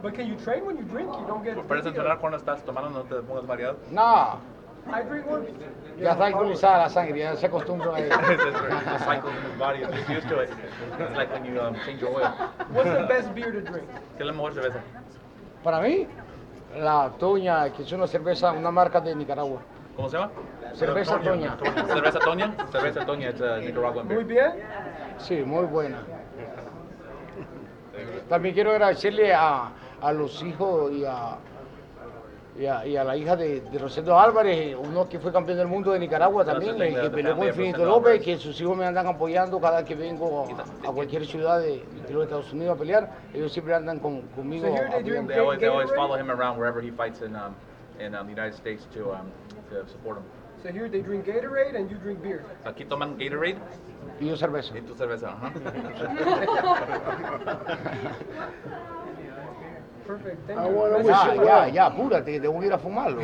But can you train when you drink? You don't get. ¿Puedes entrenar cuando estás tomando, no te pongas mareado? No, I drink one. ya está alcoholizada la sangre, ya se acostumbra a ella. The cycles in his body, he's used to it. It's like when you change your oil. What's the best beer to drink? ¿Qué es la mejor cerveza? Para mí, la Toña, que es una cerveza, una marca de Nicaragua. ¿Cómo se llama? Cerveza Toña. ¿Cerveza Toña? Cerveza Toña, it's a Nicaraguan Muy beer. bien. Sí, muy buena. También quiero agradecerle a los hijos y a la hija de Rosendo Álvarez, uno que fue campeón del mundo de Nicaragua también, que peleó con Infinito López, que sus hijos me andan apoyando cada que vengo a cualquier ciudad de los Estados Unidos a pelear. Ellos siempre andan conmigo. So here they apoyando. They always follow him around wherever he fights in the United States to support him. So here they drink Gatorade and you drink beer. Aquí toman Gatorade Y yo cerveza. y tu cerveza. Ajá. Perfect. Thank I you. want to wish you well. Ya, apúrate, que tengo que ir a fumarlo.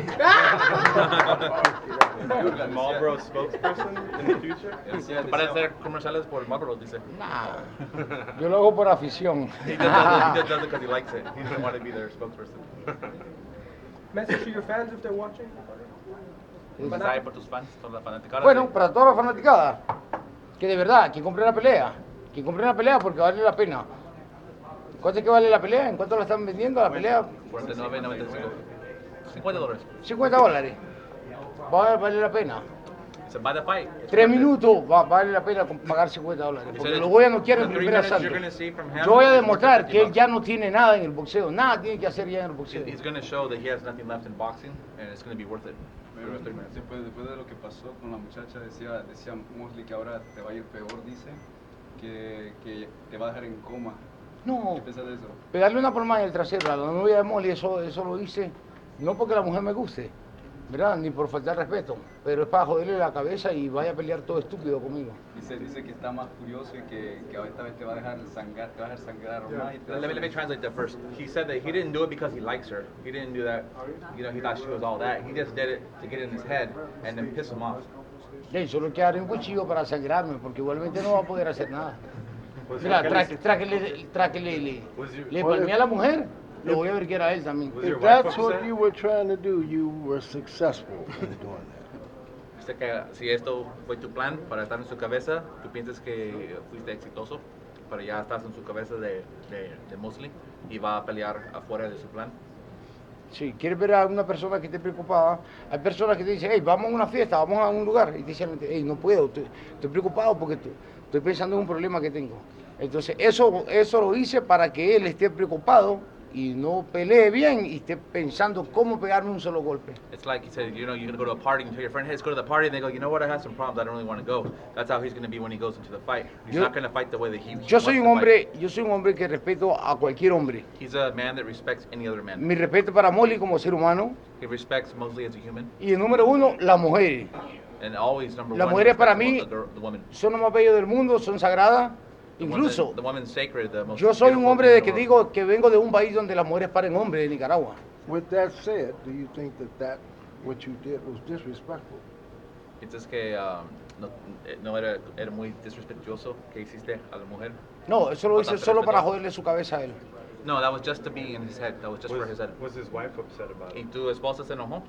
Marlboro spokesperson in the future? Tú pareces hacer comerciales por Marlboro, dice. Nah, yo lo hago por afición. He just does it because he likes it. He doesn't want to be their spokesperson. Message to your fans if they're watching. Un mensaje por tus fans, toda la fanaticada. Bueno, para toda la fanaticada, que de verdad, que compren la pelea porque vale la pena. ¿Cuánto es que vale la pelea? ¿En cuánto la están vendiendo la pelea? $49.95. $50. $50. Vale la pena. So buy the fight. 3 minutos vale la pena pagar $50. Porque lo voy a noquear en primer asalto. Yo voy a demostrar que él ya no tiene nada en el boxeo. Nada tiene que hacer ya en el boxeo. He's going to show that he has nothing left in boxing, and it's going to be worth it. Después de lo que pasó con la muchacha, decía Mosley que ahora te va a ir peor, dice, que te va a dejar en coma. No, ¿Qué piensas de eso? pegarle una palmada en el trasero a la novia de Molly, eso lo hice, no porque la mujer me guste, ¿verdad? Ni por faltar respeto, pero es para joderle la cabeza y vaya a pelear todo estúpido conmigo. Dice que está más furioso y que esta vez te va a dejar sangrar, más. Y te Let me translate that first. He said that he didn't do it because he likes her. He didn't do that, he thought she was all that. He just did it to get in his head and then piss him off. Y solo quedaré un cuchillo para sangrarme, porque igualmente no va a poder hacer nada. Mira, tras que le palmé a la mujer, lo voy a ver que era él también. If that's what you were trying to do, you were successful in doing that. Dice que si esto fue tu plan para estar en su cabeza, tú piensas que fuiste exitoso, pero ya estás en su cabeza de Mosley y va a pelear afuera de su plan. Si quieres ver a una persona que esté preocupada, hay personas que te dicen, hey, vamos a una fiesta, vamos a un lugar, y te dicen, hey, no puedo, estoy preocupado porque estoy pensando en un problema que tengo. Entonces, eso lo hice para que él esté preocupado y no pelee bien y esté pensando cómo pegarme un solo golpe. It's like he said, you're going to go to a party and tell your friend, hey, let's go to the party, and they go, you know what, I have some problems, I don't really want to go. That's how he's going to be when he goes into the fight. He's not going to fight the way that he Yo soy wants to fight. yo soy un hombre que respeto a cualquier hombre. He's a man that respects any other man. Mi respeto para Molly como ser humano. He respects Mosley as a human. Y el número uno, las mujeres. And always number Las one, mujeres para respects mí the woman. son lo más bello del mundo, son sagradas. Incluso, The woman's sacred, the most yo soy un beautiful hombre thing de in que the world. digo que vengo de un país donde las mujeres paren hombres, de Nicaragua. With that said, do you think that what you did was disrespectful? Piensas que no era muy disrespetuoso que hiciste a la mujer. No, eso lo hice solo para joderle su cabeza a él. No, that was just to be in his head. That was just for his head. Was his wife upset about ¿Y it? tu esposa se enojó?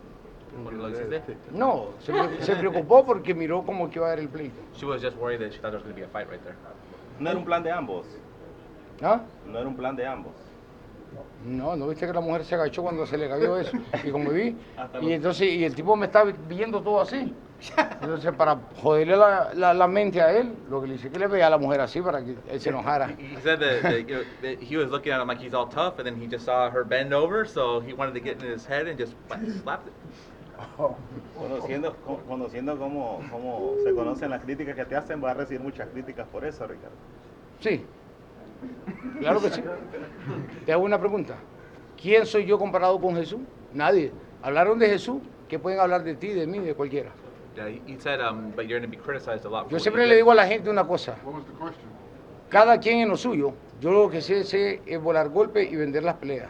Cuando lo hiciste? No, se preocupó porque miró como que iba a haber el pleito. She was just worried that she thought there was going to be a fight right there. No era un plan de ambos. ¿Ah? No era un plan de ambos. No, no viste que la mujer se agachó cuando se le cayó eso. Y como vi, y entonces, y el tipo me estaba viendo todo así. Entonces, para joderle la mente a él, lo que le hice que le veía a la mujer así para que él se enojara. He said that he was looking at him like he's all tough, and then he just saw her bend over, so he wanted to get in his head and just slapped it. Conociendo cómo se conocen las críticas que te hacen, vas a recibir muchas críticas por eso, Ricardo. Sí, claro que sí. Te hago una pregunta. ¿Quién soy yo comparado con Jesús? Nadie. Hablaron de Jesús, ¿qué pueden hablar de ti, de mí, de cualquiera? Yeah, he said, but you're going to be criticized a lot. Yo siempre le digo a la gente una cosa. Cada quien en lo suyo. Yo lo que sé es volar golpes y vender las peleas.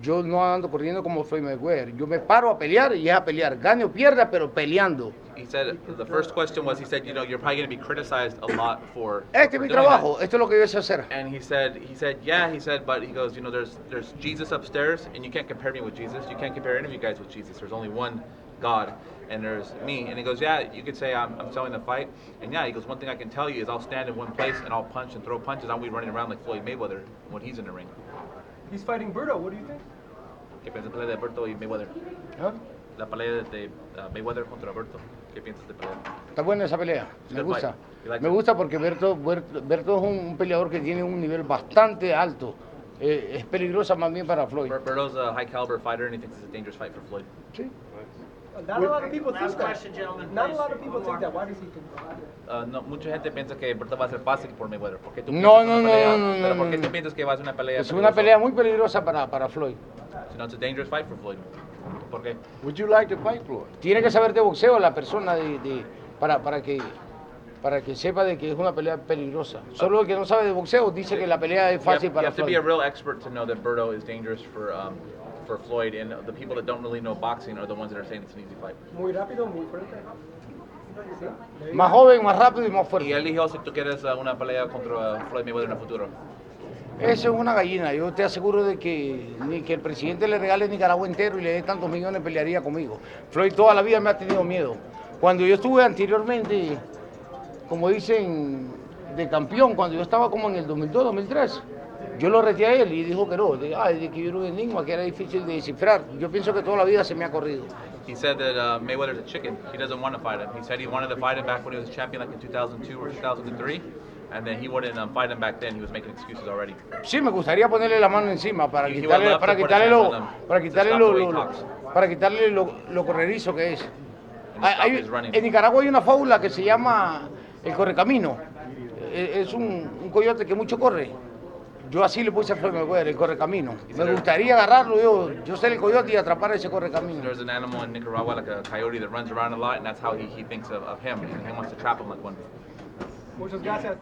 Yo no ando corriendo como Floyd Mayweather. Yo me paro a pelear y es a pelear. Gane o pierda, pero peleando. He said, the first question was, he said, you're probably going to be criticized a lot for Este es mi trabajo. Esto es lo que yo sé hacer. And he said, yeah, but he goes, there's Jesus upstairs, and you can't compare me with Jesus. You can't compare any of you guys with Jesus. There's only one God, and there's me. And he goes, yeah, you could say I'm selling the fight. And yeah, he goes, one thing I can tell you is I'll stand in one place and I'll punch and throw punches. I'll be running around like Floyd Mayweather when he's in the ring. He's fighting Berto. What do you think? ¿Qué piensas de la pelea de Berto y Mayweather? ¿Ah? La pelea de Mayweather contra Berto. ¿Qué piensas de pelea? Está buena esa pelea. Me gusta. Me gusta porque Berto es un peleador que tiene un nivel bastante alto. Es peligrosa más bien para Floyd. Berto's a high caliber fighter and he thinks it's a dangerous fight for Floyd. Sí. Not a lot of people think that. Not a lot of people think that. Why does he think that? No, mucha gente piensa que Berto va a ser fácil por Mayweather. ¿Por qué tú No, pero ¿por qué tú piensas que va a ser una pelea? Es una pelea muy peligrosa para Floyd. So, no, it's a dangerous fight for Floyd. ¿Por qué? Would you like to fight Floyd? Tiene que saber de boxeo la persona para que sepa de que es una pelea peligrosa. Solo el que no sabe de boxeo dice que la pelea es fácil para Floyd. You have to be a real expert to know that Berto is dangerous for Floyd, and the people that don't really know boxing are the ones that are saying it's an easy fight. Muy rápido, muy fuerte. Más joven, más rápido y más fuerte. Y él dijo si tú quieres una pelea contra Floyd Mayweather en el futuro. Eso es una gallina. Yo te aseguro de que ni que el presidente le regale Nicaragua entero y le dé tantos millones pelearía conmigo. Floyd toda la vida me ha tenido miedo. Cuando yo estuve anteriormente, como dicen, de campeón, cuando yo estaba como en el 2002, 2003, yo lo reté a él y dijo que no, de que yo era un enigma, que era difícil de descifrar. Yo pienso que toda la vida se me ha corrido. He said that Mayweather's a chicken. He doesn't want to fight him. He said he wanted to fight him back when he was a champion, like in 2002 or 2003, and then he wouldn't fight him back then. He was making excuses already. Sí, me gustaría ponerle la mano encima para quitarle lo correrizo que es. En Nicaragua hay una fábula que se llama el correcamino. Es un coyote que mucho corre. Yo así le puse a Floyd Mayweather, el correcamino. Me gustaría agarrarlo, yo ser el coyote y atrapar ese correcamino. There's an animal in Nicaragua, like a coyote, that runs around a lot, and that's how he thinks of him, and he wants to trap him like one. Muchas gracias.